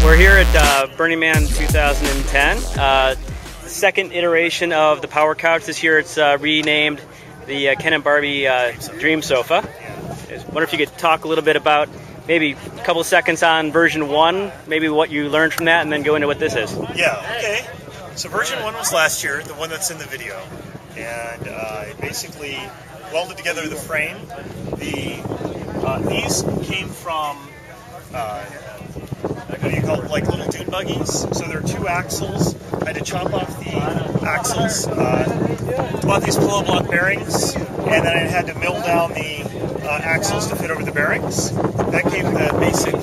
We're here at Burning Man 2010, the second iteration of the Power Couch. This year it's renamed the Ken and Barbie Dream Sofa. I wonder if you could talk a little bit about maybe a couple seconds on version 1, maybe what you learned from that, and then go into what this is. Yeah, okay. So version 1 was last year, the one that's in the video. And it basically welded together the frame. These came from, what do you call it, like little dune buggies. So they're 2 axles. I had to chop off the axles, bought these pillow block bearings, and then I had to mill down the axles to fit over the bearings. That gave the basic,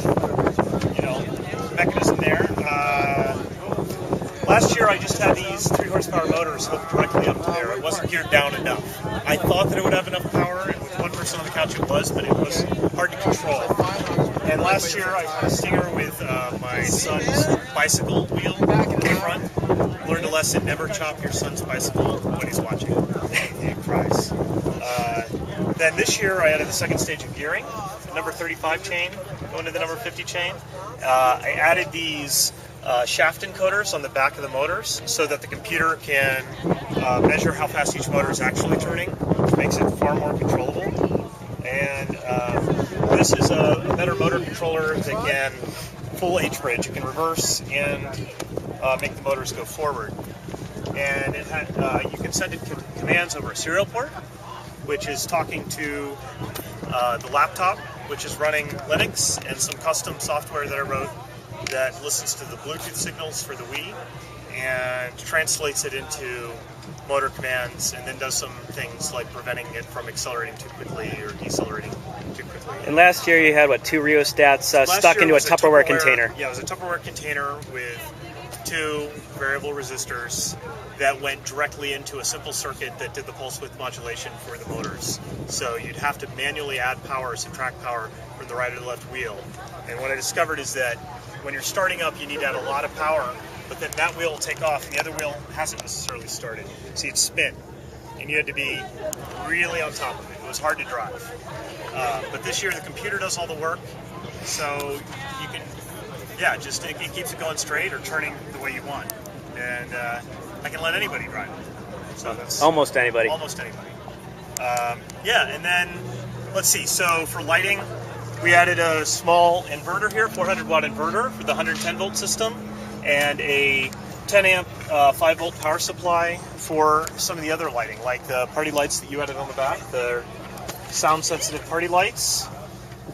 mechanism there. Last year I just had these 3 horsepower motors hooked directly up to there. It wasn't geared down enough. I thought that it would have enough power, and with one person on the couch it was, but it was hard to control. And last year I had a Stinger with my son's bicycle wheel in the front. Learned a lesson: never chop your son's bicycle when he's watching. He cries. Then this year I added the second stage of gearing, number 35 chain going to the number 50 chain. I added these shaft encoders on the back of the motors so that the computer can measure how fast each motor is actually turning, which makes it far more controllable. And this is a better motor controller that can full H-bridge. It can reverse and make the motors go forward. And it had, you can send it commands over a serial port, which is talking to the laptop, which is running Linux, and some custom software that I wrote that listens to the Bluetooth signals for the Wii and translates it into motor commands, and then does some things like preventing it from accelerating too quickly or decelerating too quickly. And last year you had, what, 2 rheostats stuck into a Tupperware container? Yeah, it was a Tupperware container with 2 variable resistors that went directly into a simple circuit that did the pulse width modulation for the motors. So you'd have to manually add power, subtract power from the right or the left wheel. And what I discovered is that when you're starting up, you need to add a lot of power, but then that wheel will take off, and the other wheel hasn't necessarily started. So you'd spin, and you had to be really on top of it. It was hard to drive. But this year, the computer does all the work, so you can, it keeps it going straight or turning the way you want. And I can let anybody drive it. So that's almost anybody. Almost anybody. And then, let's see, so for lighting, we added a small inverter here, 400 watt inverter for the 110 volt system, and a 10 amp 5 volt power supply for some of the other lighting, like the party lights that you added on the back, the sound sensitive party lights.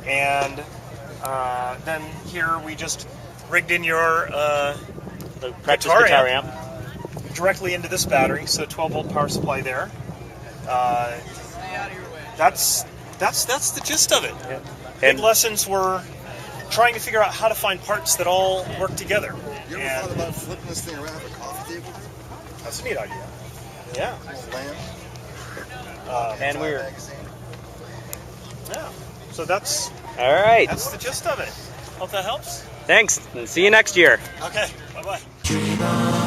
And then here we just rigged in your the practice guitar amp directly into this battery, so 12 volt power supply there. That's the gist of it. Yeah. Big lessons were trying to figure out how to find parts that all work together. You ever thought about flipping this thing around a coffee table? That's a neat idea. Yeah. And we're. Yeah. So that's. All right. That's the gist of it. Hope that helps. Thanks, and see you next year. Okay. Bye bye.